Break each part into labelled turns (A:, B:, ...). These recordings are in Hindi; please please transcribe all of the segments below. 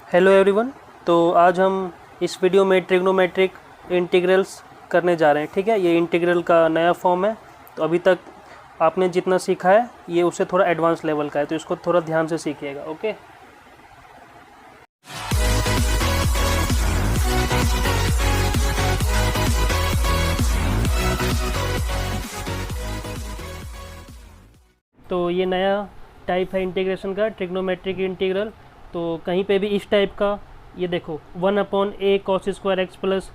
A: Hello everyone. तो आज हम इस वीडियो में ट्रिग्नोमेट्रिक इंटीग्रल्स करने जा रहे हैं। ठीक है, ये इंटीग्रल का नया फॉर्म है। तो अभी तक आपने जितना सीखा है ये उससे थोड़ा एडवांस लेवल का है, तो इसको थोड़ा ध्यान से सीखिएगा। ओके, तो ये नया टाइप है इंटीग्रेशन का, ट्रिग्नोमेट्रिक इंटीग्रल। तो कहीं पे भी इस टाइप का, ये देखो 1/a cos square x plus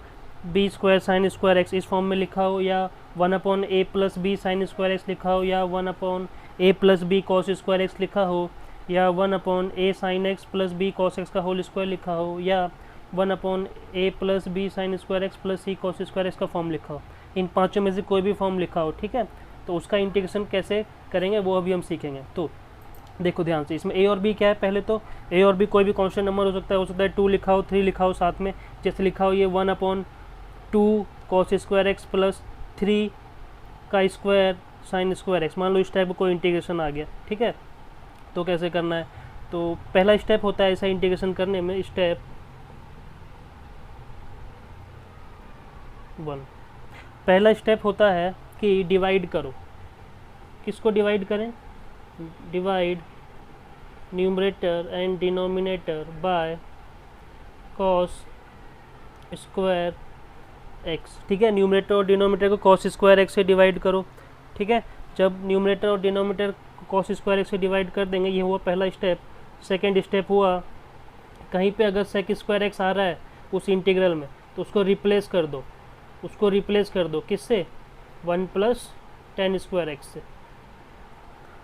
A: b square sine square x इस फॉर्म में लिखा हो, या 1/a plus b sine square x लिखा हो, या 1/a plus b cos square x लिखा हो, या 1/a sine x plus b cos x का होल स्क्वायर लिखा हो, या 1/a plus b sine square x plus c cos square x का फॉर्म लिखा हो। इन पांचों में से कोई भी फॉर्म लिखा हो, ठीक है, तो उसका इंटीग्रेशन कैसे करेंगे वो अभी हम सीखेंगे। तो देखो ध्यान से, इसमें ए और बी क्या है। पहले तो ए और बी कोई भी कांस्टेंट नंबर हो सकता है 2 लिखा हो, 3 लिखा हो साथ में। जैसे लिखा हो ये 1/2 कॉस स्क्वायर एक्स प्लस 3 का स्क्वायर साइन स्क्वायर एक्स, मान लो इस टाइप का कोई इंटीग्रेशन आ गया। ठीक है, तो कैसे करना है, तो पहला स्टेप होता है ऐसा इंटीग्रेशन करने में, स्टेप 1। पहला स्टेप होता है कि डिवाइड करो। किसको डिवाइड करें? Divide numerator and denominator by cos square x. ठीक है, न्यूमरेटर और डिनोमिनेटर को कॉस स्क्वायर एक्स से डिवाइड करो। ठीक है, जब न्यूमरेटर और डिनोमिनेटर को कॉस स्क्वायर एक्स से डिवाइड कर देंगे, ये हुआ पहला स्टेप। सेकेंड स्टेप हुआ, कहीं पे अगर सेक स्क्वायर एक्स आ रहा है उस इंटीग्रल में, तो उसको रिप्लेस कर दो। उसको रिप्लेस कर दो किससे? 1 + tan स्क्वायर एक्स से।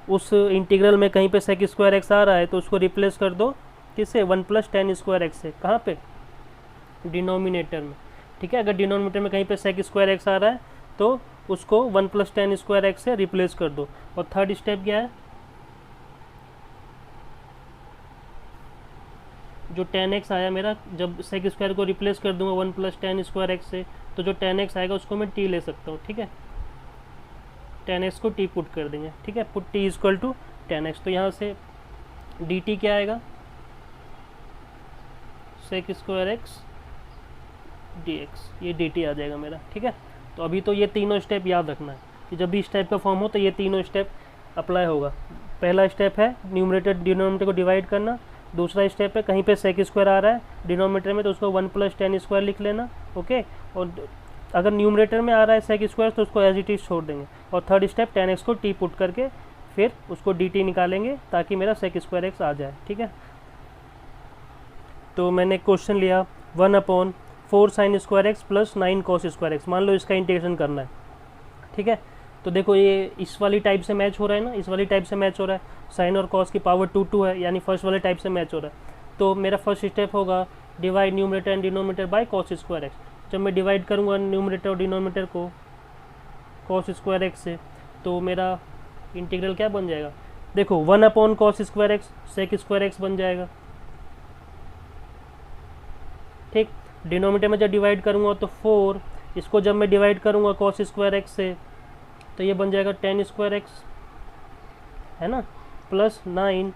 A: उस इंटीग्रल में कहीं पे सेक स्क्वायर एक्स आ रहा है तो उसको रिप्लेस कर दो किससे? 1 + tan स्क्वायर एक्स से। कहाँ पे? डिनोमिनेटर में। ठीक है, अगर डिनोमिनेटर में कहीं पे सेक स्क्वायर एक्स आ रहा है तो उसको 1 + tan स्क्वायर एक्स से रिप्लेस कर दो। और थर्ड स्टेप क्या है? जो tan x आया मेरा, जब सेक स्क्वायर को रिप्लेस कर दूंगा 1 + tan स्क्वायर एक्स से, तो जो tan x आएगा उसको मैं t ले सकता हूँ। ठीक है, tan x को t पुट कर देंगे। ठीक है, पुट t = tan x। तो यहाँ से dt क्या आएगा? सेक स्क्वायर एक्स dx, ये dt आ जाएगा मेरा। ठीक है, तो अभी तो ये तीनों स्टेप याद रखना है कि जब भी इस टाइप का फॉर्म हो तो ये तीनों स्टेप अप्लाई होगा। पहला स्टेप है न्यूमरेटर डिनोमिनेटर को डिवाइड करना। दूसरा स्टेप है कहीं पे सेक स्क्वायर आ रहा है डिनोमिनेटर में तो उसको 1 + tan स्क्वायर लिख लेना। ओके, और अगर न्यूमरेटर में आ रहा है सेक स्क्वायर तो उसको एज इट इज छोड़ देंगे। और थर्ड स्टेप tan x को t पुट करके फिर उसको dt निकालेंगे ताकि मेरा सेक स्क्वायर एक्स आ जाए। ठीक है, तो मैंने क्वेश्चन लिया 1/4 sign square x plus 9 cos square x. मान लो इसका इंटीग्रेशन करना है। ठीक है, तो देखो ये इस वाली टाइप से मैच हो रहा है ना, इस वाली टाइप से मैच हो रहा है। साइन और कॉस की पावर 2 है, यानी फर्स्ट वाले टाइप से मैच हो रहा है। तो मेरा फर्स्ट स्टेप होगा divide numerator and denominator by cos square x. जब मैं डिवाइड करूँगा न्यूमरेटर और डिनोमिनेटर को कॉस स्क्वायर एक्स से, तो मेरा इंटीग्रल क्या बन जाएगा? देखो 1/cos square x sec square x बन जाएगा। ठीक, डिनोमिनेटर में जब डिवाइड करूँगा तो 4, इसको जब मैं डिवाइड करूँगा कॉस स्क्वायर एक्स से तो ये बन जाएगा tan स्क्वायर एक्स, है ना, प्लस 9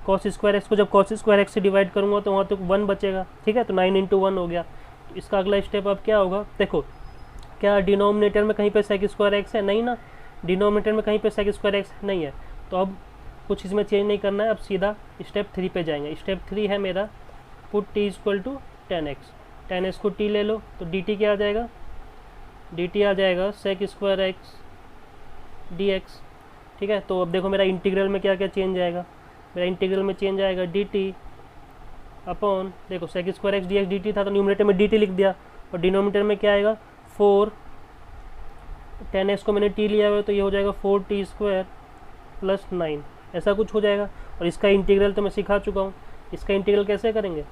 A: कॉस स्क्वायर एक्स को जब कॉस स्क्वायर एक्स से डिवाइड करूँगा तो वहाँ तो 1 बचेगा। ठीक है, तो 9 × 1 हो गया। तो इसका अगला स्टेप अब क्या होगा? देखो क्या डिनोमिनेटर में कहीं पे सेक स्क्वायर एक्स है? नहीं ना, डिनोमिनेटर में कहीं पे सेक स्क्वायर एक्स नहीं है। तो अब कुछ इसमें चेंज नहीं करना है, अब सीधा स्टेप 3 पे जाएंगे। स्टेप 3 है मेरा put t = tan x। tan x को t ले लो तो dt क्या आ जाएगा? dt आ जाएगा सेक स्क्वायर एक्स dx। ठीक है, तो अब देखो मेरा इंटीग्रल में क्या क्या चेंज आएगा। मेरा इंटीग्रल में चेंज आएगा dt अपॉन, देखो sec square x dx dt था तो न्यूमरेटर में dt लिख दिया, और डिनोमिनेटर में क्या आएगा? 4 tan x को मैंने t लिया हुआ है तो ये हो जाएगा 4t² + 9, ऐसा कुछ हो जाएगा। और इसका इंटीग्रल तो मैं सिखा चुका हूँ। इसका इंटीग्रल कैसे करेंगे?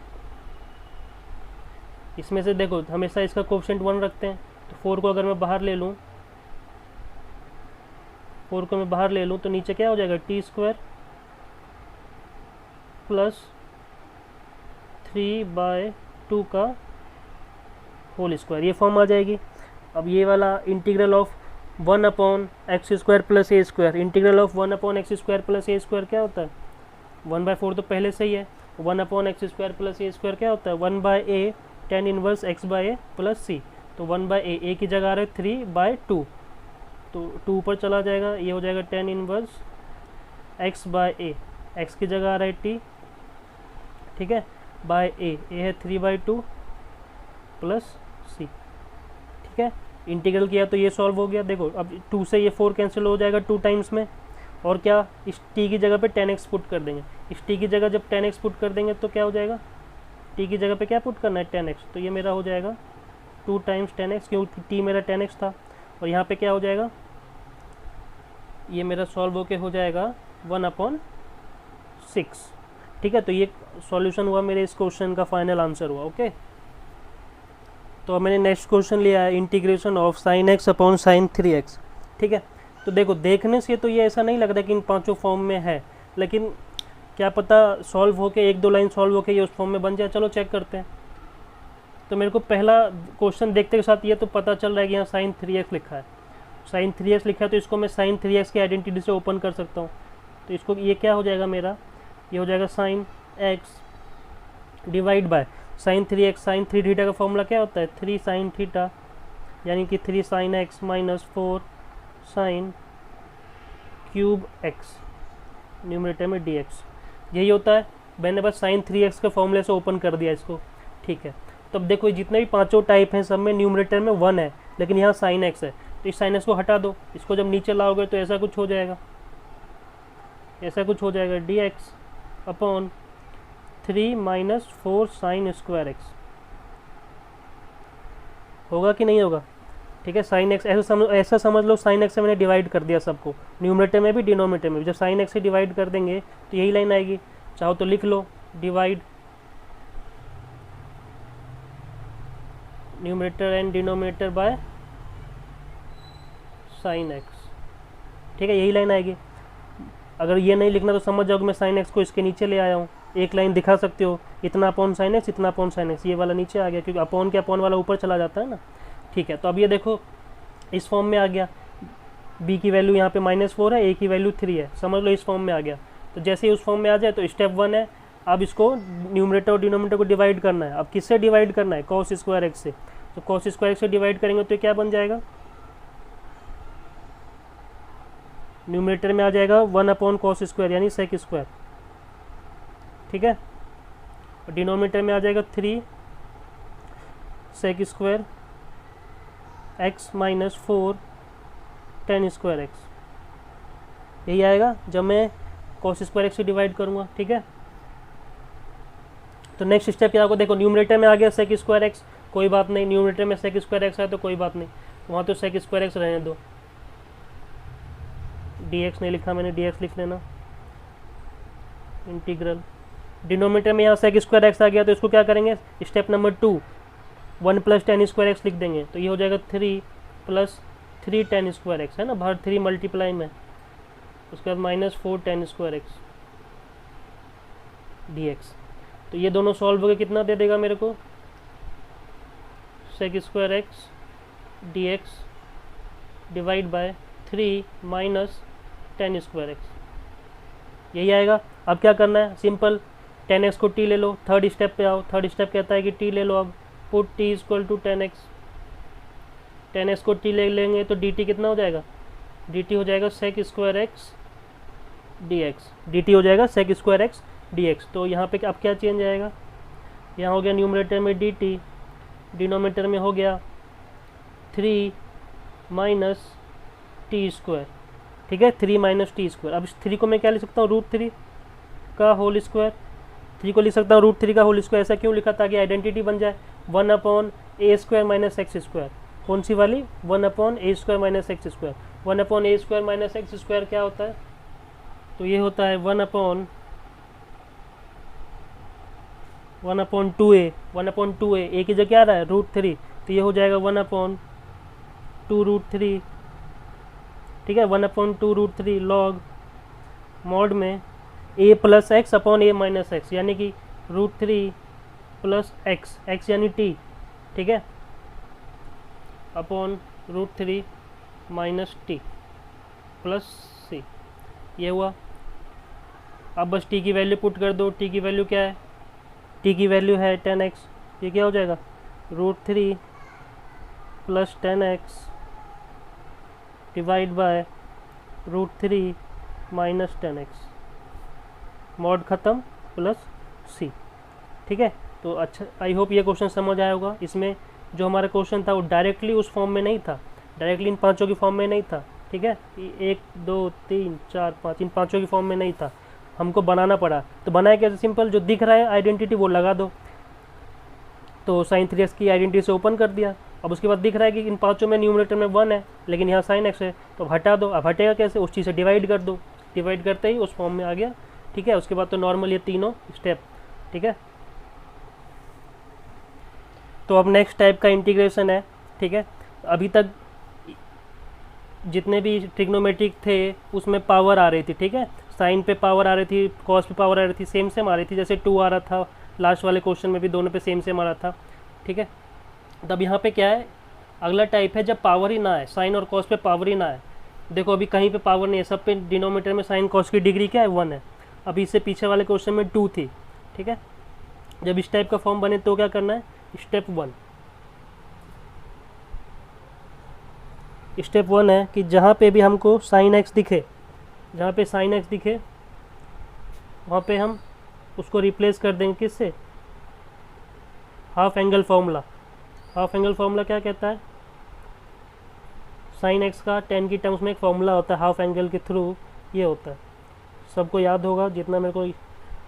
A: इसमें से देखो हमेशा इसका कोएफिशिएंट 1 रखते हैं, तो 4 को अगर मैं बाहर ले लूँ, 4 को मैं बाहर ले लूँ तो नीचे क्या हो जाएगा? t² + 3/2 का होल स्क्वायर, ये फॉर्म आ जाएगी। अब ये वाला integral of 1/x² + a², integral of 1/x² + a² क्या होता है? 1/4 तो पहले से ही है, one upon x square plus a square क्या होता है, 1/a tan inverse x by a plus c. तो 1/a, ए की जगह आ रहा है 3/2, तो 2 ऊपर चला जाएगा, ये हो जाएगा tan inverse x by A, x की जगह आ रहा है t, ठीक है, बाय ए है 3/2 प्लस सी, ठीक है। इंटीग्रल किया तो ये सॉल्व हो गया। देखो अब 2 से ये 4 कैंसिल हो जाएगा 2 टाइम्स में, और क्या, इस t की जगह पे tan x पुट कर देंगे। इस t की जगह जब tan x पुट कर देंगे तो क्या हो जाएगा, t की जगह पे क्या पुट करना है, tan x, तो ये मेरा हो जाएगा 2 टाइम्स tan x, क्योंकि t मेरा tan x था। और यहाँ पे क्या हो जाएगा, ये मेरा सॉल्व होके हो जाएगा 1/6, ठीक है। तो ये सॉल्यूशन हुआ मेरे इस क्वेश्चन का, फाइनल आंसर हुआ। ओके, तो मैंने नेक्स्ट क्वेश्चन लिया है integration of sin x upon sin 3x, ठीक है। तो देखो देखने से तो ये ऐसा नहीं लग रहा कि इन पांचों फॉर्म में है, लेकिन क्या पता सॉल्व होके 1-2 लाइन सॉल्व होके ये उस फॉर्म में बन जाए। चलो चेक करते हैं। तो मेरे को पहला क्वेश्चन देखते के साथ ये तो पता चल रहा है कि यहाँ sin 3x लिखा है, sin 3x लिखा है, तो इसको मैं sin 3x की आइडेंटिटी से ओपन कर सकता हूँ। तो इसको ये क्या हो जाएगा मेरा, ये हो जाएगा sin x divide by sin 3x, sin 3 theta का फॉर्मूला क्या होता है, 3 sin थीटा, यानी कि 3 sin x minus 4 sin cube x, numerator में dx, यही होता है। मैंने बस sin 3x के फॉर्मूले से ओपन कर दिया इसको, ठीक है। तो अब देखो जितने भी पांचों टाइप हैं सब में न्यूमरेटर में 1 है, लेकिन यहाँ sin x है, तो इस sin x को हटा दो, इसको जब नीचे लाओगे तो ऐसा कुछ हो जाएगा, ऐसा कुछ हो जाएगा dx upon 3 minus 4 sin square x, होगा कि नहीं होगा, ठीक है। sin x ऐसा समझ लो, sin x से मैंने डिवाइड कर दिया सबको, न्यूमरेटर में भी डिनोमिनेटर में भी। जब sin x से डिवाइड कर देंगे तो यही लाइन आएगी, चाहो तो लिख लो, divide numerator and denominator by sin x, ठीक है, यही लाइन आएगी। अगर ये नहीं लिखना तो समझ जाओ कि मैं sin x को इसके नीचे ले आया हूँ, एक लाइन दिखा सकते हो, इतना अपॉन sin x, इतना अपॉन sin x, ये वाला नीचे आ गया, क्योंकि अपॉन के अपॉन वाला ऊपर चला जाता है ना, ठीक है। तो अब ये देखो इस फॉर्म में आ गया, b की वैल्यू यहाँ पे -4 है, a की वैल्यू 3 है, समझ लो इस फॉर्म में आ गया। तो जैसे ही उस फॉर्म में आ जाए तो स्टेप 1 है, अब इसको न्यूमरेटर और डिनोमिनेटर को डिवाइड करना है। अब किससे डिवाइड करना है, cos स्क्वायर x से। तो cos स्क्वायर x से डिवाइड करेंगे तो क्या बन जाएगा, न्यूमरेटर में आ जाएगा 1/cos स्क्वायर यानी sec स्क्वायर, ठीक है। और डिनोमिनेटर में आ जाएगा 3 sec square x minus 4 tan square x, यही आएगा जब मैं cos स्क्वायर x से डिवाइड करूँगा, ठीक है। तो नेक्स्ट स्टेप क्या होगा, देखो न्यूमरेटर में आ गया sec स्क्वायर x, कोई बात नहीं, न्यूमरेटर में sec स्क्वायर x है तो कोई बात नहीं, वहाँ तो sec स्क्वायर x रहने दो, dx नहीं लिखा मैंने, dx लिख लेना, इंटीग्रल। डिनोमिनेटर में यहाँ sec स्क्वायर x आ गया तो इसको क्या करेंगे, step number 2 1 plus tan square x लिख देंगे, तो ये हो जाएगा 3 प्लस 3 tan स्क्वायर x, है ना, बाहर 3 मल्टीप्लाई में, उसके बाद -4 tan स्क्वायर x dx। तो ये दोनों सॉल्व हो गए, कितना दे देगा मेरे को, sec square x dx divide by 3 minus tan square x, यही आएगा। अब क्या करना है, सिंपल, tan x को t ले लो, थर्ड स्टेप पे आओ। थर्ड स्टेप कहता है कि t ले लो, अब put t equal to tan x, tan x को t ले लेंगे तो dt कितना हो जाएगा, dt हो जाएगा sec square x dx, dt हो जाएगा sec स्क्वायर x dx। तो यहाँ पे अब क्या चेंज आएगा, यहाँ हो गया न्यूमरेटर में dt, डिनोमिनेटर में हो गया 3 माइनस टी स्क्वायर, ठीक है, 3 माइनस टी स्क्वायर। अब इस 3 को मैं क्या लिख सकता हूँ, √3 का होल स्क्वायर, 3 को लिख सकता हूँ √3 का होल स्क्वायर। ऐसा क्यों लिखा, ताकि आइडेंटिटी बन जाए 1/a square minus x square, कौन सी वाली, 1/a square minus x square. 1/a square minus x square क्या होता है, तो ये होता है 1/2a, 1/2a, a की जगह क्या आ रहा है, √3, तो ये हो जाएगा 1/2√3, ठीक है, 1/2√3 लॉग मॉड में a plus x upon a minus x, यानी कि √3 प्लस एक्स, एक्स यानी t, ठीक है, upon √3 minus T plus c, ये हुआ। अब बस t की वैल्यू पुट कर दो। t की वैल्यू क्या है? t की वैल्यू है 10x। ये क्या हो जाएगा? √3 plus 10x divide by √3 minus 10x, mod ख़त्म प्लस c। ठीक है, तो अच्छा, आई होप ये क्वेश्चन समझ आया होगा। इसमें जो हमारा क्वेश्चन था वो डायरेक्टली उस फॉर्म में नहीं था, डायरेक्टली इन पांचों की फॉर्म में नहीं था। ठीक है, 1 2 3 4 5 इन पांचों की फॉर्म में नहीं था, हमको बनाना पड़ा। तो बनाया कैसे? सिंपल, जो दिख रहा है आइडेंटिटी वो लगा दो। तो sin 3x की आइडेंटिटी से ओपन कर दिया। अब उसके बाद दिख रहा है कि इन पांचों में न्यूमरेटर में 1 है, लेकिन यहाँ sin x है, तो हटा दो। अब हटेगा कैसे? उस चीज़ से डिवाइड कर दो, डिवाइड करते ही उस फॉर्म में आ गया। ठीक है, उसके बाद तो नॉर्मल ये तीनों स्टेप। ठीक है, तो अब नेक्स्ट टाइप का इंटीग्रेशन है। ठीक है, अभी तक जितने भी ट्रिग्नोमेट्रिक थे उसमें पावर आ रही थी। ठीक है, साइन पे पावर आ रही थी, कॉस पे पावर आ रही थी, सेम सेम आ रही थी, जैसे 2 आ रहा था लास्ट वाले क्वेश्चन में भी, दोनों पे सेम सेम आ रहा था। ठीक है, तब यहाँ पे क्या है? अगला टाइप है जब पावर ही ना है, साइन और कॉस पे पावर ही ना है। देखो अभी कहीं पे पावर नहीं है, सब पे डिनोमीटर में साइन कॉस की डिग्री क्या है? 1 है। अभी इससे पीछे वाले क्वेश्चन में 2 थी। ठीक है, जब इस टाइप का फॉर्म बने तो क्या करना है? स्टेप 1 है कि जहाँ पे भी हमको साइन एक्स दिखे, जहाँ पे साइन एक्स दिखे वहाँ पे हम उसको रिप्लेस कर देंगे किससे? Half angle formula. Half angle formula क्या कहता है? साइन एक्स का tan की टर्म्स में एक फॉर्मूला होता है हाफ एंगल के थ्रू, ये होता है, सबको याद होगा जितना मेरे को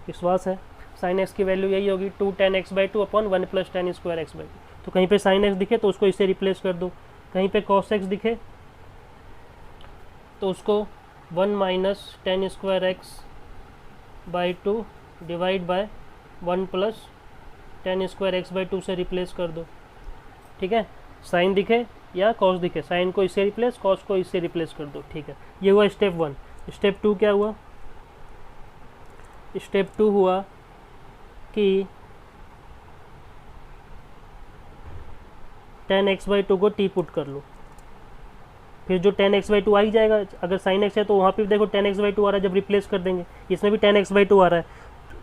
A: विश्वास है। साइन एक्स की वैल्यू यही होगी 2 tan x/2 upon 1 + tan square x/2। तो कहीं पे साइन एक्स दिखे तो उसको इससे रिप्लेस कर दो, कहीं पे cos x दिखे तो उसको 1 - tan square x/2 divide by 1 + tan square x/2 से रिप्लेस कर दो। ठीक है, साइन दिखे या कॉस दिखे, साइन को इससे रिप्लेस, कॉस को इससे रिप्लेस कर दो। ठीक है, ये हुआ स्टेप 1। स्टेप 2 क्या हुआ? स्टेप 2 हुआ कि tan x/2 को t पुट कर लो, फिर जो tan x/2 आ ही जाएगा। अगर sin x है तो वहाँ पे भी देखो tan x/2 आ रहा है, जब रिप्लेस कर देंगे इसमें भी tan x/2 आ रहा है,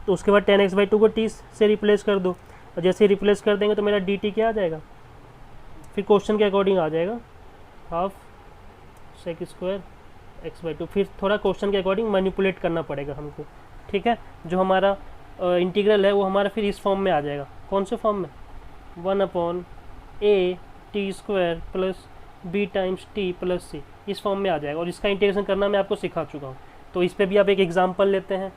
A: तो उसके बाद tan x/2 को t से रिप्लेस कर दो, और जैसे रिप्लेस कर देंगे तो मेरा dt क्या आ जाएगा? फिर क्वेश्चन के अकॉर्डिंग आ जाएगा हाफ sec स्क्वायर x/2। फिर थोड़ा क्वेश्चन के अकॉर्डिंग मैनिपुलेट करना पड़ेगा हमको। ठीक है, जो हमारा इंटीग्रल है वो हमारा फिर इस फॉर्म में आ जाएगा। कौन से फॉर्म में? 1/a t² plus b times t plus c, इस फॉर्म में आ जाएगा। और इसका इंटीग्रेशन करना मैं आपको सिखा चुका हूँ, तो इस पर भी आप एक एग्जाम्पल लेते हैं।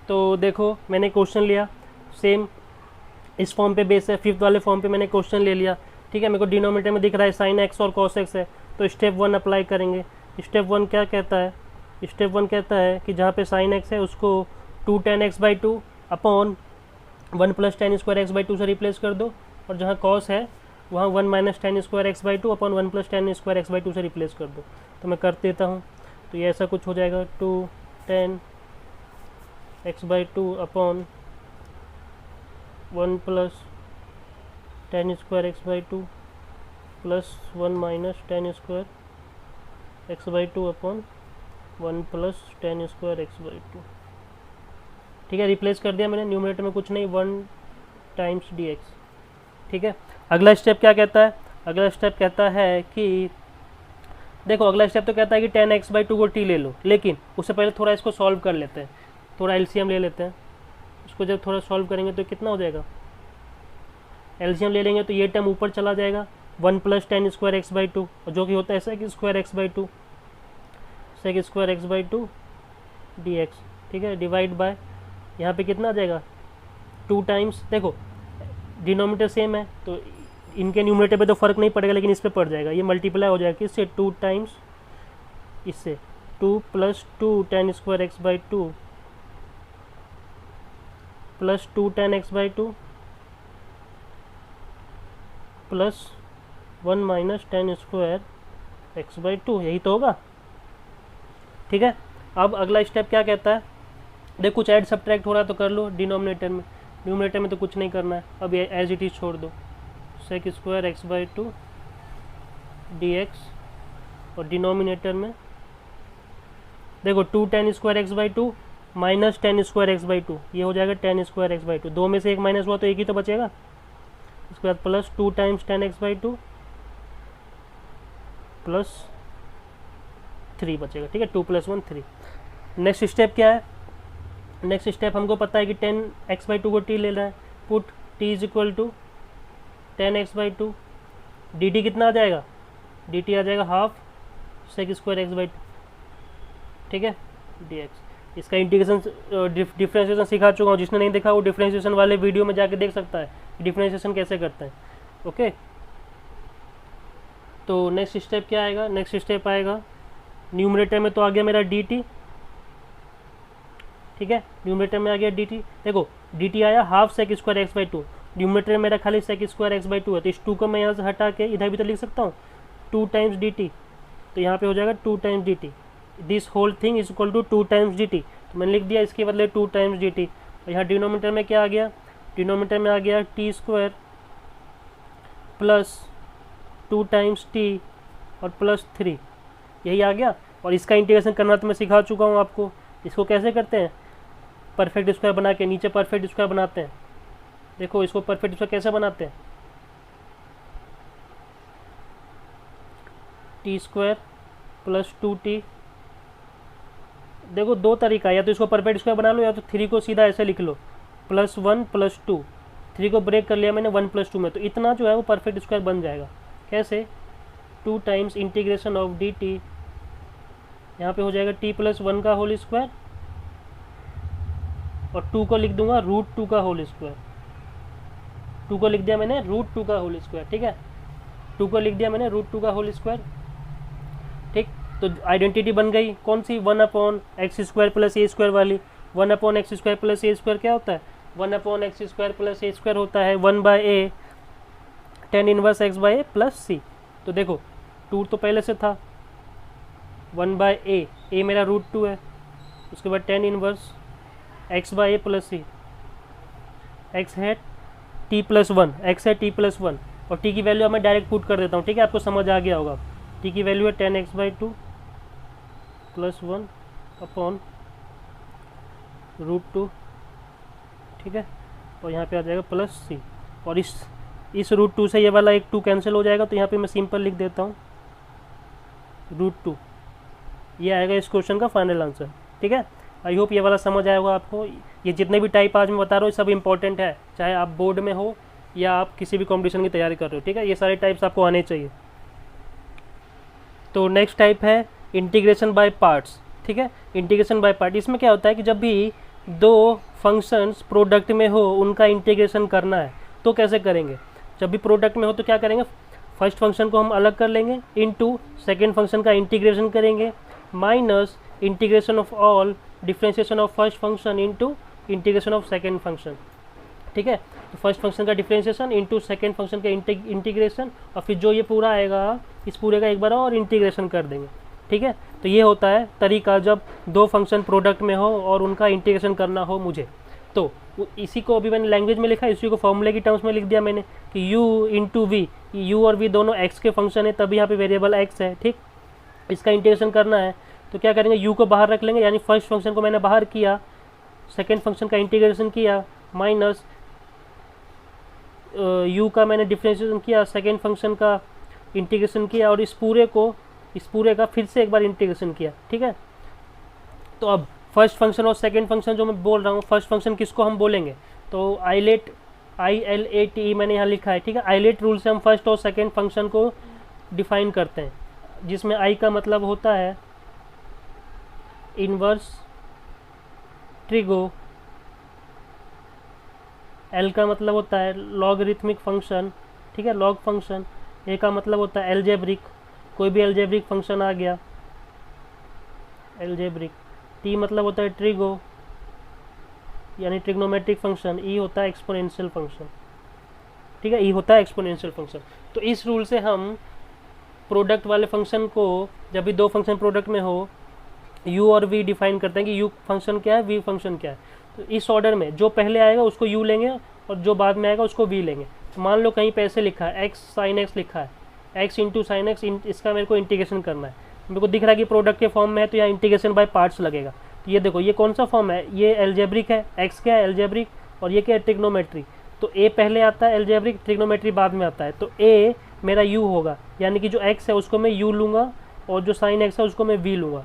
A: तो देखो मैंने क्वेश्चन लिया, सेम इस फॉर्म पे बेस है, 5th वाले फॉर्म पे मैंने क्वेश्चन ले लिया। ठीक है, मेरे को डिनोमीटर में दिख रहा है साइन एक्स और कॉस एक्स है, तो स्टेप 1 अप्लाई करेंगे। स्टेप 1 क्या कहता है? स्टेप 1 कहता है कि जहाँ पे साइन एक्स है उसको 2 tan x/2 upon 1 + tan square x/2 से रिप्लेस कर दो, और जहाँ कॉस है वहाँ 1 - tan square x/2 upon 1 + tan square x/2 से रिप्लेस कर दो। तो मैं कर देता हूँ, तो ये ऐसा कुछ हो जाएगा 2 tan x/2 upon 1 + tan square x/2 plus 1 - tan square x/2 upon 1 + tan square x/2। ठीक है, रिप्लेस कर दिया मैंने, न्यूमरेटर में कुछ नहीं, 1 टाइम्स dx। ठीक है, अगला स्टेप क्या कहता है? अगला स्टेप कहता है कि देखो, अगला स्टेप तो कहता है कि tan x/2 को t ले लो, लेकिन उससे पहले थोड़ा इसको सॉल्व कर लेते हैं, थोड़ा एलसीएम ले लेते हैं। इसको जब थोड़ा सॉल्व करेंगे तो कितना हो जाएगा? एलसीएम ले लेंगे तो ये टर्म ऊपर चला जाएगा, 1 + tan स्क्वायर x/2, जो कि होता है sec square x/2, sec square x/2 dx। ठीक है, डिवाइड बाय यहाँ पे कितना आ जाएगा? 2 टाइम्स, देखो डिनोमीटर सेम है तो इनके न्यूमरेटर पे तो फ़र्क नहीं पड़ेगा, लेकिन इस पर पड़ जाएगा, ये मल्टीप्लाई हो जाएगा किससे? 2 टाइम्स इससे, 2 + 2 tan square x/2 plus 2 tan x/2 plus 1 - tan square x/2, यही तो होगा। ठीक है, अब अगला स्टेप क्या कहता है? देख, कुछ ऐड सब्ट्रैक्ट हो रहा है तो कर लो डिनोमिनेटर में, न्यूमरेटर में तो कुछ नहीं करना है, अब ये एज इट इज छोड़ दो, sec स्क्वायर x/2 dx, और डिनोमिनेटर में देखो 2 tan square x by to minus ten square x by to, ये हो जाएगा ten square x by to, दो में से एक माइनस हुआ तो एक ही तो बचेगा। उसके बाद plus 2 times ten x by two plus 3 बचेगा, ठीक है, 2 + 1 3। नेक्स्ट स्टेप क्या है? नेक्स्ट स्टेप हमको पता है कि 10x/2 को t लेना है, put t is equal to 10x/2, dt कितना आ जाएगा? dt आ जाएगा half sec square x by two, ठीक है, dx। इसका इंटीग्रेशन डिफ्रेंशिएशन सिखा चुका हूँ, जिसने नहीं देखा वो डिफ्रेंशिएशन वाले वीडियो में जाके देख सकता है डिफ्रेंशिएशन कैसे करते हैं। ओके, तो नेक्स्ट स्टेप क्या आएगा? नेक्स्ट स्टेप आएगा न्यूमरेटर में तो आ गया मेरा dt, ठीक है, न्यूमरेटर में आ गया dt। देखो dt आया half sec square x by two, numerator में मेरा खाली sec square x by two है, तो इस 2 को मैं यहाँ से हटा के इधर भी तो लिख सकता हूँ 2 टाइम्स dt, तो यहाँ पे हो जाएगा 2 times dt, this whole thing is equal to 2 times dt, तो मैंने लिख दिया इसके बदले 2 टाइम्स dt। और यहाँ डिनोमीटर में क्या आ गया? डिनोमीटर में आ गया t square plus 2 times t और प्लस 3, यही आ गया। और इसका इंटीग्रेशन करना तो मैं सिखा चुका हूँ आपको, इसको कैसे करते हैं? परफेक्ट स्क्वायर बना के नीचे परफेक्ट स्क्वायर बनाते हैं। देखो इसको परफेक्ट स्क्वायर कैसे बनाते हैं? टी स्क्वायर प्लस 2t, देखो दो तरीका है, या तो इसको परफेक्ट स्क्वायर बना लो या तो 3 को सीधा ऐसे लिख लो +1 + 2, 3 को ब्रेक कर लिया मैंने 1 + 2 में, तो इतना जो है वो परफेक्ट स्क्वायर बन जाएगा। कैसे? 2 टाइम्स इंटीग्रेशन ऑफ dt, यहाँ पे हो जाएगा t + 1 का होल स्क्वायर और 2 को लिख दूंगा √2 का होल स्क्वायर, 2 को लिख दिया मैंने √2 का होल स्क्वायर, ठीक है, 2 को लिख दिया मैंने √2 का होल स्क्वायर, ठीक। तो आइडेंटिटी बन गई कौन सी? 1/x² + a² वाली। 1/x² + a² क्या होता है? 1/x² + a² होता है 1/a tan inverse x/a + c। तो देखो 2 तो पहले से था, 1/a, a मेरा √2 है, उसके बाद tan inverse x/a + c, x है t + 1, x है t + 1 और t की वैल्यू अब मैं डायरेक्ट पुट कर देता हूँ, ठीक है, आपको समझ आ गया होगा। t की वैल्यू है 10x/2 + 1/√2, ठीक है, और यहाँ पे आ जाएगा +c, और इस √2 से ये वाला एक 2 कैंसिल हो जाएगा, तो यहाँ पे मैं सिंपल लिख देता हूँ √2, ये आएगा इस क्वेश्चन का फाइनल आंसर, ठीक है। आई होप ये वाला समझ आया होगा आपको। ये जितने भी टाइप आज मैं बता रहा हूँ सब इंपॉर्टेंट है, चाहे आप बोर्ड में हो या आप किसी भी कॉम्पिटिशन की तैयारी कर रहे हो, ठीक है, ये सारे टाइप्स आपको आने चाहिए। तो नेक्स्ट टाइप है इंटीग्रेशन बाय पार्ट्स, ठीक है, इंटीग्रेशन बाय पार्ट। इसमें क्या होता है कि जब भी दो फंक्शंस प्रोडक्ट में हो उनका इंटीग्रेशन करना है तो कैसे करेंगे? जब भी प्रोडक्ट में हो तो क्या करेंगे? फर्स्ट फंक्शन को हम अलग कर लेंगे, इनटू सेकेंड फंक्शन का इंटीग्रेशन करेंगे, minus integration of all differentiation of first function into integration of second function, ठीक है। तो फर्स्ट फंक्शन का डिफरेंशिएशन इनटू सेकेंड फंक्शन का इंटीग्रेशन, और फिर जो ये पूरा आएगा इस पूरे का एक बार और इंटीग्रेशन कर देंगे, ठीक है। तो ये होता है तरीका जब दो फंक्शन प्रोडक्ट में हो और उनका इंटीग्रेशन करना हो मुझे। तो इसी को अभी मैंने लैंग्वेज में लिखा, इसी को फॉर्मूले की टर्म्स में लिख दिया मैंने कि u × v, u और v दोनों x के फंक्शन है, तभी यहाँ पे वेरिएबल x है, ठीक। इसका इंटीग्रेशन करना है तो क्या करेंगे? u को बाहर रख लेंगे, यानी फर्स्ट फंक्शन को मैंने बाहर किया, सेकेंड फंक्शन का इंटीग्रेशन किया, माइनस u का मैंने डिफरेंशिएशन किया, सेकेंड फंक्शन का इंटीग्रेशन किया, और इस पूरे का फिर से एक बार इंटीग्रेशन किया, ठीक है। तो अब फर्स्ट फंक्शन और सेकेंड फंक्शन जो मैं बोल रहा हूँ, फर्स्ट फंक्शन किसको हम बोलेंगे? तो आइलेट ILATE मैंने यहाँ लिखा है, ठीक है। आइलेट रूल से हम फर्स्ट और सेकेंड फंक्शन को डिफाइन करते हैं, जिसमें I का मतलब होता है इनवर्स ट्रिगो, L का मतलब होता है लॉगरिथमिक फंक्शन, ठीक है, लॉग फंक्शन, A का मतलब होता है एल्जेब्रिक, कोई भी एल्जेब्रिक फंक्शन आ गया एल्जेब्रिक, T मतलब होता है ट्रिगो यानी ट्रिग्नोमेट्रिक फंक्शन, E होता है एक्सपोनेंशियल फंक्शन, ठीक है, E होता है एक्सपोनेंशियल फंक्शन। तो इस रूल से हम प्रोडक्ट वाले फंक्शन को, जब भी दो फंक्शन प्रोडक्ट में हो, u और v डिफाइन करते हैं कि u फंक्शन क्या है, v फंक्शन क्या है। तो इस ऑर्डर में जो पहले आएगा उसको u लेंगे और जो बाद में आएगा उसको v लेंगे। तो मान लो कहीं पे ऐसे लिखा है x sin x लिखा है, x × sin x, इसका मेरे को इंटीग्रेशन करना है, मेरे को दिख रहा है कि प्रोडक्ट के फॉर्म में है, तो यहाँ इंटीग्रेशन बाय पार्ट्स लगेगा। तो ये देखो ये कौन सा फॉर्म है, ये एल्जेब्रिक है, एक्स क्या है एल्जेब्रिक, और ये क्या है ट्रिग्नोमेट्री। तो ए पहले आता है एल्जेब्रिक, ट्रिग्नोमेट्री बाद में आता है। तो ए मेरा यू होगा, यानी कि जो एक्स है उसको मैं यू लूँगा और जो साइन एक्स है उसको मैं वी लूँगा,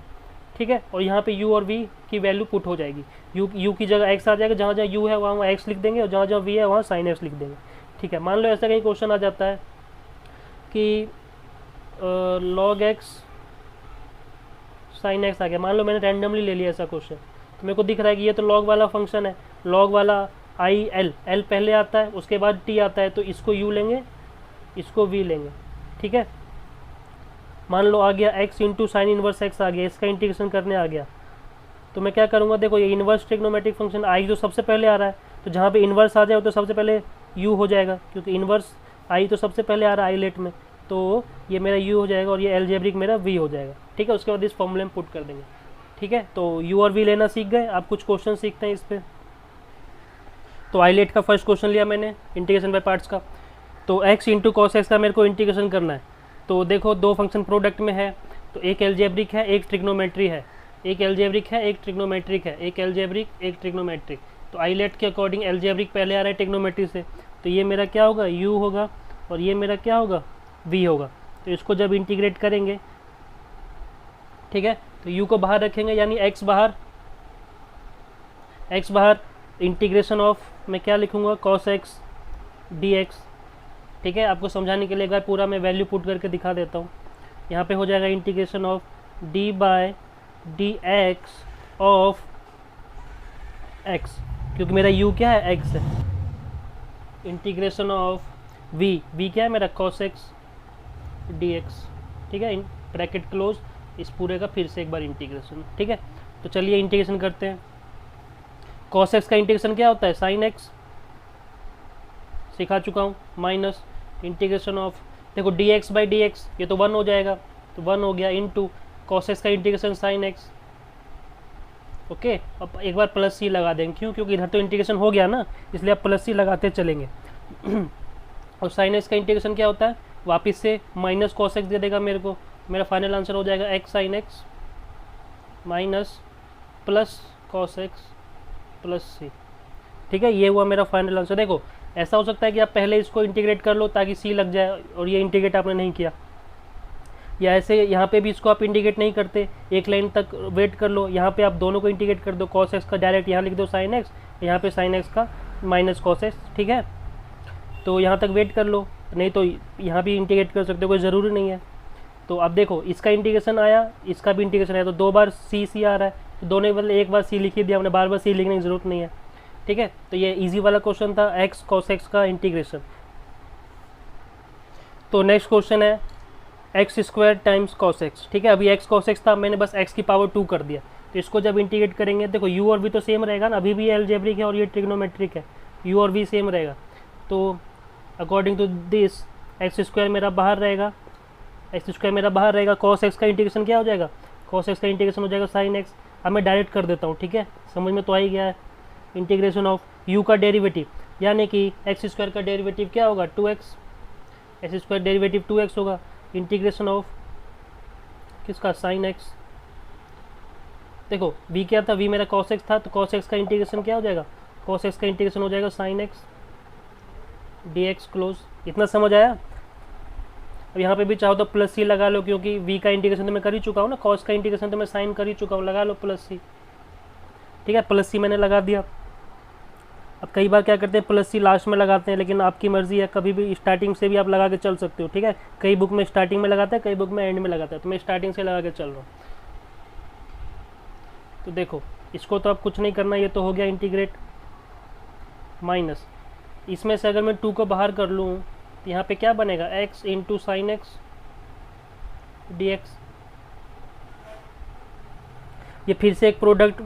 A: ठीक है। और यहाँ पे यू और वी की वैल्यू पुट हो जाएगी, यू की जगह एक्स आ जाएगा, जहाँ जहाँ यू है वहाँ एक्स लिख देंगे, और जहाँ जहाँ वी है वहाँ साइन एक्स लिख देंगे, ठीक है। मान लो ऐसा कहीं क्वेश्चन आ जाता है कि log x साइन एक्स आ गया, मान लो मैंने रैंडमली ले लिया ऐसा क्वेश्चन, तो मेरे को दिख रहा है कि ये तो log वाला फंक्शन है, log वाला आई एल पहले आता है, उसके बाद t आता है, तो इसको u लेंगे, इसको v लेंगे, ठीक है। मान लो आ गया x into sine inverse x आ गया, इसका इंटीग्रेशन करने आ गया, तो मैं क्या करूँगा, देखो ये इनवर्स ट्रिग्नोमेट्रिक फंक्शन आई जो सबसे पहले आ रहा है, तो जहाँ पे इनवर्स आ जाए तो सबसे पहले u हो जाएगा, क्योंकि इनवर्स आई तो सबसे पहले आ रहा है आई लेट में, तो ये मेरा u हो जाएगा और ये एल्जेब्रिक मेरा v हो जाएगा, ठीक है। उसके बाद इस फॉर्मूले में पुट कर देंगे, ठीक है। तो u और v लेना सीख गए, आप कुछ क्वेश्चन सीखते हैं इस पर। तो आई लेट का फर्स्ट क्वेश्चन लिया मैंने इंटीग्रेशन बाय पार्ट्स का, तो x इंटू कॉस एक्स का मेरे को इंटीग्रेशन करना है। तो देखो दो फंक्शन प्रोडक्ट में है, तो एक एल्जेब्रिक है एक ट्रिग्नोमेट्री है, एक एल्जेब्रिक है एक ट्रिग्नोमेट्रिक है, एक एल्जेब्रिक एक ट्रिग्नोमेट्रिक। तो आई लेट के अकॉर्डिंग एल्जेब्रिक पहले आ रहा है ट्रिग्नोमेट्री से, तो ये मेरा क्या होगा u होगा और ये मेरा क्या होगा v होगा। तो इसको जब इंटीग्रेट करेंगे, ठीक है, तो u को बाहर रखेंगे, यानी x बाहर इंटीग्रेशन ऑफ मैं क्या लिखूंगा cos x dx, ठीक है। आपको समझाने के लिए एक बार पूरा मैं वैल्यू पुट करके दिखा देता हूँ। यहाँ पे हो जाएगा integration of d by dx of x, क्योंकि मेरा u क्या है x है, इंटीग्रेशन ऑफ v क्या है मेरा cos x dx, ठीक है, ब्रैकेट क्लोज, इस पूरे का फिर से एक बार इंटीग्रेशन, ठीक है। तो चलिए इंटीग्रेशन करते हैं। cos x का इंटीग्रेशन क्या होता है sin x, सिखा चुका हूँ, माइनस इंटीग्रेशन ऑफ देखो dx बाई dx, ये तो 1 हो जाएगा, तो 1 हो गया, इनटू cos x का इंटीग्रेशन sin x, ओके। अब एक बार प्लस सी लगा देंगे, क्यों, क्योंकि इधर तो इंटीग्रेशन हो गया ना, इसलिए आप प्लस सी लगाते चलेंगे। और sin x का इंटीग्रेशन क्या होता है, वापस से माइनस cos x दे देगा मेरे को, मेरा फाइनल आंसर हो जाएगा x sin x minus plus cos x plus c, ठीक है। ये हुआ मेरा फाइनल आंसर। देखो ऐसा हो सकता है कि आप पहले इसको इंटीग्रेट कर लो ताकि सी लग जाए, और ये इंटीग्रेट आपने नहीं किया, या ऐसे यहाँ पे भी इसको आप इंटीग्रेट नहीं करते, एक लाइन तक वेट कर लो, यहाँ पे आप दोनों को इंटीग्रेट कर दो, cos x का डायरेक्ट यहाँ लिख दो sin x, यहाँ पे sin x का माइनस cos x, ठीक है। तो यहाँ तक वेट कर लो, नहीं तो यहाँ भी इंटीग्रेट कर सकते हो, कोई ज़रूरी नहीं है। तो अब देखो इसका इंटीग्रेशन आया, इसका भी इंटीग्रेशन आया, तो दो बार सी आ रहा है, तो दोनों के बदले एक बार सी लिख ही दिया हमने, बार बार सी लिखने की ज़रूरत नहीं है, ठीक है। तो ये इजी वाला क्वेश्चन था x cos x का इंटीग्रेशन। तो नेक्स्ट क्वेश्चन है x square times cos x, ठीक है। अभी x cos x था, मैंने बस x की पावर 2 कर दिया, तो इसको जब इंटीग्रेट करेंगे, देखो u और v तो सेम रहेगा ना, अभी भी ये एल्जेब्रिक है और ये ट्रिग्नोमेट्रिक है, u और v सेम रहेगा। तो according to this x square मेरा बाहर रहेगा, cos x का इंटीग्रेशन क्या हो जाएगा, cos x का इंटीग्रेशन हो जाएगा sin x। अब मैं डायरेक्ट कर देता हूँ, ठीक है, समझ में तो आ ही गया है। इंटीग्रेशन ऑफ u का डेरिवेटिव, यानी कि एक्स स्क्वायर का डेरिवेटिव क्या होगा 2x, x square derivative 2x होगा, इंटीग्रेशन ऑफ किसका sin x। देखो v क्या था, v मेरा cos x था, तो cos x का इंटीग्रेशन क्या हो जाएगा, cos x का इंटीग्रेशन हो जाएगा sin x dx क्लोज। इतना समझ आया। अब यहाँ पे भी चाहो तो प्लस सी लगा लो, क्योंकि v का इंटीग्रेशन तो मैं कर ही चुका हूँ ना, cos का इंटीग्रेशन तो मैं साइन कर ही चुका हूँ, लगा लो प्लस सी, ठीक है। प्लस सी मैंने लगा दिया। अब कई बार क्या करते हैं प्लस सी लास्ट में लगाते हैं, लेकिन आपकी मर्जी है, कभी भी स्टार्टिंग से भी आप लगा के चल सकते हो, ठीक है। कई बुक में स्टार्टिंग में लगाता है, कई बुक में एंड में लगाता है, तो मैं स्टार्टिंग से लगा के चल रहा हूँ। तो देखो इसको तो अब कुछ नहीं करना, ये तो हो गया इंटीग्रेट, माइनस इसमें से अगर मैं 2 को बाहर कर लूँ तो यहाँ पे क्या बनेगा x into sine x dx। ये फिर से एक प्रोडक्ट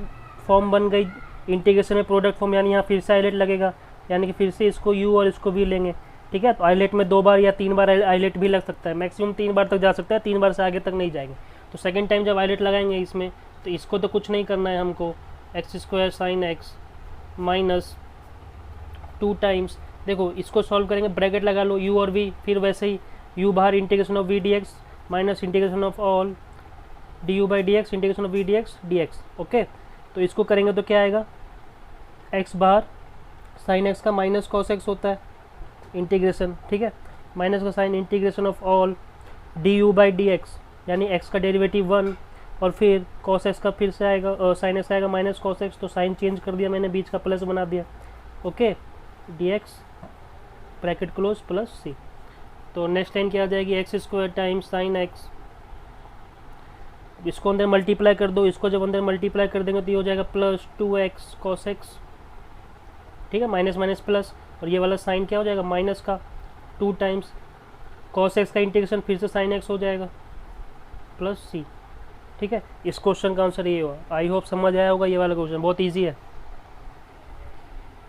A: फॉर्म बन गई, इंटीग्रेशन में प्रोडक्ट फॉर्म, यानी यहाँ फिर से आइलेट लगेगा, यानी कि फिर से इसको u और इसको v लेंगे, ठीक है। तो आइलेट में 2 बार या 3 बार आइलेट भी लग सकता है, मैक्सिमम 3 बार तक जा सकता है, 3 बार से आगे तक नहीं जाएंगे। तो सेकेंड टाइम जब आइलेट लगाएंगे इसमें, तो इसको तो कुछ नहीं करना है हमको, x square sine x minus 2 times, देखो इसको सॉल्व करेंगे, ब्रैकेट लगा लो u और v, फिर वैसे ही u बाहर integration of v dx minus integration of all d u by d x integration of v d x d x. Okay, तो इसको करेंगे तो क्या आएगा, एक्स बार साइन एक्स का माइनस कॉस एक्स होता है इंटीग्रेशन, ठीक है, माइनस का sine integration of all d u by d x, यानी एक्स का डेरिवेटिव 1 और फिर कॉस एक्स का फिर से आएगा साइन एक्स आएगा माइनस कॉस एक्स, तो साइन चेंज कर दिया मैंने, बीच का प्लस बना दिया। Okay, d x bracket close plus c. तो नेक्स्ट लाइन क्या आ जाएगी, x square times sine x, इसको अंदर मल्टीप्लाई कर दो, इसको जब अंदर मल्टीप्लाई कर देंगे तो ये हो जाएगा प्लस 2x कॉस एक्स, ठीक है, माइनस माइनस प्लस, और ये वाला साइन क्या हो जाएगा माइनस का 2 टाइम्स कॉस एक्स का इंटीग्रेशन फिर से साइन एक्स हो जाएगा प्लस सी। ठीक है, इस क्वेश्चन का आंसर ये हुआ। आई होप समझ आया होगा, ये वाला क्वेश्चन बहुत ईजी है।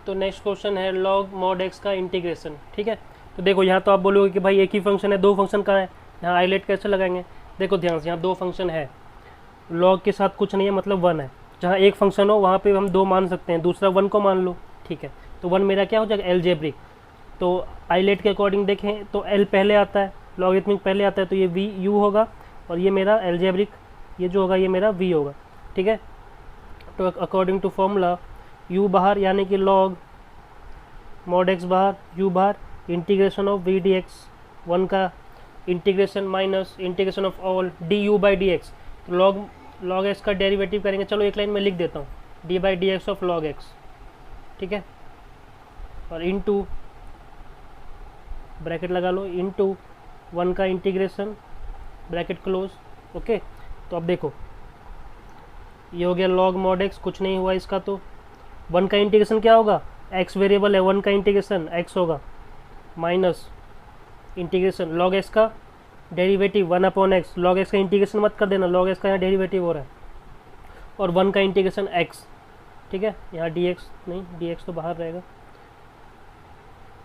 A: तो नेक्स्ट क्वेश्चन है लॉग मॉड एक्स का इंटीग्रेशन। ठीक है, तो देखो यहाँ तो आप बोलोगे कि भाई एक ही फंक्शन है, दो फंक्शन कहाँ है, यहाँ हाईलाइट कैसे लगाएंगे। देखो ध्यान से, यहाँ दो फंक्शन है, लॉग के साथ कुछ नहीं है मतलब 1 है। जहाँ एक फंक्शन हो वहाँ पे हम 2 मान सकते हैं, दूसरा 1 को मान लो। ठीक है, तो 1 मेरा क्या हो जाएगा एलजेब्रिक। तो हाईलाइट के अकॉर्डिंग देखें तो एल पहले आता है, लॉगरिथमिक पहले आता है, तो ये वी यू होगा और ये मेरा एलजेब्रिक ये जो होगा ये मेरा वी होगा। ठीक है, तो अकॉर्डिंग टू फॉर्मूला यू बाहर यानी कि लॉग मॉड एक्स बाहर यू बाहर integration of v d x 1 का integration minus integration of all d u by d x. तो लॉग एक्स का डेरिवेटिव करेंगे, चलो एक लाइन में लिख देता हूँ, d by d x of log x. ठीक है, और इनटू ब्रैकेट लगा लो इनटू 1 का इंटीग्रेशन ब्रैकेट क्लोज। ओके, तो अब देखो ये हो गया लॉग मॉड एक्स, कुछ नहीं हुआ इसका, तो 1 का इंटीग्रेशन क्या होगा, एक्स वेरिएबल है, 1 का इंटीग्रेशन एक्स होगा माइनस इंटीग्रेशन लॉग एक्स का derivative 1 upon x. Log x का इंटीग्रेशन मत कर देना, लॉग एक्स का यहाँ डेरिवेटिव हो रहा है, और 1 का इंटीग्रेशन एक्स। ठीक है, यहाँ डी एक्स नहीं, डी एक्स तो बाहर रहेगा।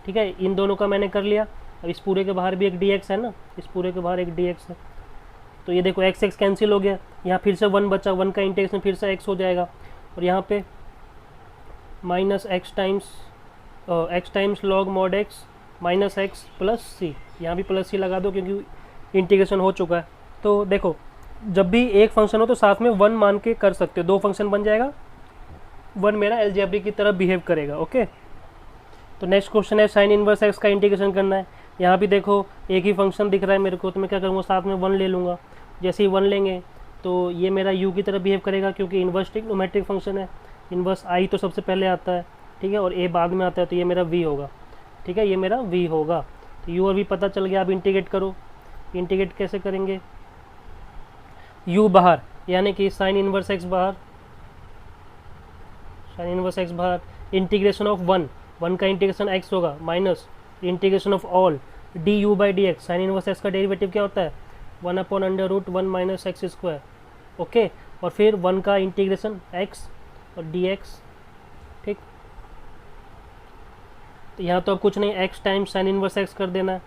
A: ठीक है, इन दोनों का मैंने कर लिया। अब इस पूरे के बाहर भी एक डी एक्स है ना, इस पूरे के बाहर एक डी एक्स है, तो ये देखो एक्स एक्स कैंसिल हो गया, यहाँ फिर से 1 बचा, 1 का इंटीग्रेशन फिर से एक्स हो जाएगा, और यहाँ पे minus x times log mod x minus x plus c. यहाँ भी प्लस सी लगा दो क्योंकि इंटीग्रेशन हो चुका है। तो देखो जब भी एक फंक्शन हो तो साथ में 1 मान के कर सकते हो, 2 फंक्शन बन जाएगा, 1 मेरा एलजेब्रिक की तरह बिहेव करेगा। ओके, तो नेक्स्ट क्वेश्चन है साइन इनवर्स एक्स का इंटीग्रेशन करना है। यहाँ भी देखो एक ही फंक्शन दिख रहा है मेरे को, तो मैं क्या करूँगा साथ में 1 ले लूँगा। जैसे ही 1 लेंगे तो ये मेरा u की तरह बिहेव करेगा क्योंकि इन्वर्स ट्रिग्नोमेट्रिक फंक्शन है, इन्वर्स आई तो सबसे पहले आता है, ठीक है, और a बाद में आता है, तो ये मेरा v होगा। ठीक है, ये मेरा v होगा। तो u और v पता चल गया। अब इंटीग्रेट करो, इंटीग्रेट कैसे करेंगे, u बाहर यानी कि साइन इनवर्स एक्स बाहर, साइन इनवर्स एक्स बाहर इंटीग्रेशन ऑफ 1 का इंटीग्रेशन x होगा minus integration of all d u by d x. Sine inverse x का डेरिवेटिव क्या होता है 1 upon under root 1 minus x square. Okay, और फिर 1 का इंटीग्रेशन x और डी एक्स। ठीक, तो यहाँ तो अब कुछ नहीं, x times sine inverse x कर देना है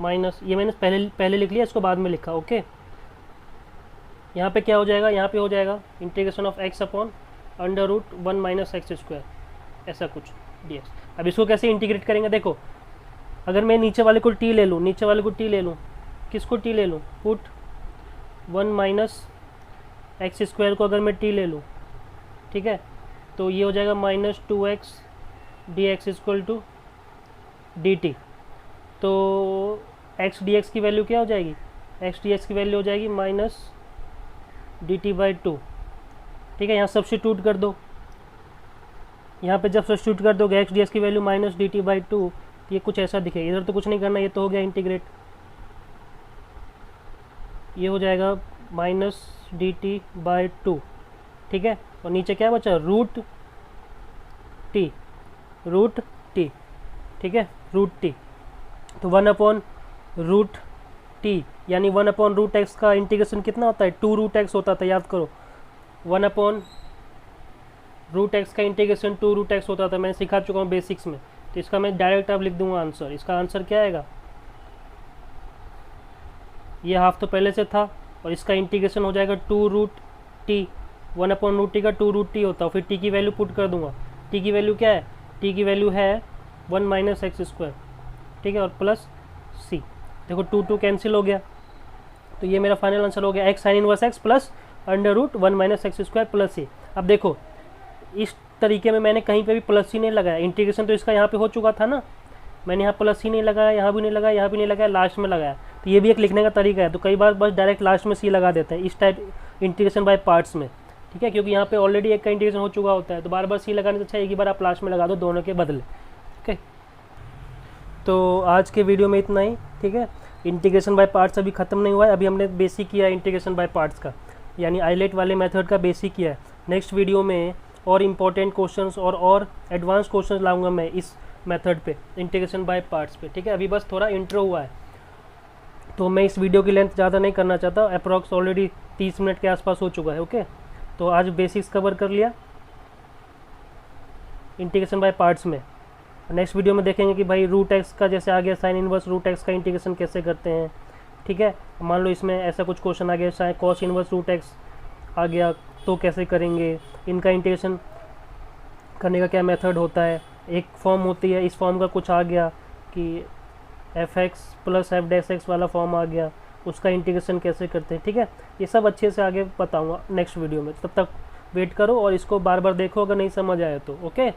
A: माइनस, ये मैंने पहले लिख लिया, इसको बाद में लिखा। ओके, यहाँ पे क्या हो जाएगा, यहाँ पे हो जाएगा integration of x upon under root 1 minus x square, ऐसा कुछ dx। अब इसको कैसे इंटीग्रेट करेंगे, देखो अगर मैं नीचे वाले को t ले लूँ, नीचे वाले को t ले लूँ, किसको t ले लूँ, पुट 1 माइनस एक्स स्क्वायर को अगर मैं t ले लूँ, ठीक है, तो ये हो जाएगा minus 2x d x equal to d t. तो x डी एक्स की वैल्यू क्या हो जाएगी, x डी एक्स की वैल्यू हो जाएगी माइनस डी टी बाई 2। ठीक है, यहाँ सब्स्टिट्यूट कर दो, यहाँ पे जब सब्स्टिट्यूट कर दोगे x डी एक्स की value minus D T by 2, तो ये कुछ ऐसा दिखेगा। इधर तो कुछ नहीं करना, ये तो हो गया इंटीग्रेट, ये हो जाएगा माइनस डी टी बाई 2। ठीक है, और नीचे क्या बचा, रूट टी। ठीक है, रूट टी, तो 1 अपॉन रूट टी यानी 1 अपॉन रूट एक्स का इंटीग्रेशन कितना होता है, 2 रूट एक्स होता था, याद करो। 1 अपॉन रूट एक्स का इंटीग्रेशन 2 रूट एक्स होता था, मैं सिखा चुका हूँ बेसिक्स में। तो इसका मैं डायरेक्ट अब लिख दूंगा आंसर। इसका आंसर क्या आएगा, ये हाफ तो पहले से था, और इसका इंटीग्रेशन हो जाएगा 2 root t. 1 upon root t का 2 रूट टी होता है, फिर टी की वैल्यू पुट कर दूंगा। टी की वैल्यू क्या है, टी की वैल्यू है 1 माइनस एक्स स्क्वायर। ठीक है, और प्लस सी। देखो 2 2 कैंसिल हो गया, तो ये मेरा फाइनल आंसर हो गया x sine inverse x plus under root 1 minus x square plus a. अब देखो इस तरीके में मैंने कहीं पे भी प्लस ही नहीं लगाया, इंटीग्रेशन तो इसका यहाँ पे हो चुका था ना, मैंने यहाँ प्लस ही नहीं लगाया, यहाँ भी नहीं लगाया, यहाँ भी नहीं लगाया, लास्ट में लगाया। तो ये भी एक लिखने का तरीका है। तो कई बार बस डायरेक्ट लास्ट में सी लगा देते हैं इस टाइप इंटीग्रेशन बाय पार्ट्स में, ठीक है, क्योंकि यहाँ पे ऑलरेडी एक का इंटीग्रेशन हो चुका होता है, तो बार बार सी लगाने से अच्छा एक ही बार आप लास्ट में लगा दो दोनों के बदले। ओके, तो आज के वीडियो में इतना ही, ठीक है। इंटीग्रेशन बाय पार्ट्स अभी ख़त्म नहीं हुआ है, अभी हमने बेसिक किया है इंटीग्रेशन बाय पार्ट्स का, यानी आइलेट वाले मेथड का बेसिक किया है। नेक्स्ट वीडियो में और इम्पोर्टेंट क्वेश्चंस और एडवांस क्वेश्चंस लाऊंगा मैं इस मेथड पे, इंटीग्रेशन बाय पार्ट्स पे, ठीक है। अभी बस थोड़ा इंट्रो हुआ है, तो मैं इस वीडियो की लेंथ ज़्यादा नहीं करना चाहता, अप्रॉक्स ऑलरेडी 30 मिनट के आसपास हो चुका है। ओके, तो आज बेसिक्स कवर कर लिया इंटीग्रेशन बाय पार्ट्स में। नेक्स्ट वीडियो में देखेंगे कि भाई रूट एक्स का जैसे आ गया साइन इनवर्स रूट एक्स का इंटीग्रेशन कैसे करते हैं, ठीक है। मान लो इसमें ऐसा कुछ क्वेश्चन आ गया, sine cos inverse root x आ गया तो कैसे करेंगे, इनका इंटीग्रेशन करने का क्या मेथड होता है। एक फॉर्म होती है, इस फॉर्म का कुछ आ गया कि F x plus F dash x वाला फॉर्म आ गया, उसका इंटीग्रेशन कैसे करते हैं, ठीक है। ये सब अच्छे से आगे बताऊंगा नेक्स्ट वीडियो में, तब तक वेट करो और इसको बार बार देखो अगर नहीं समझ आए तो। ओके।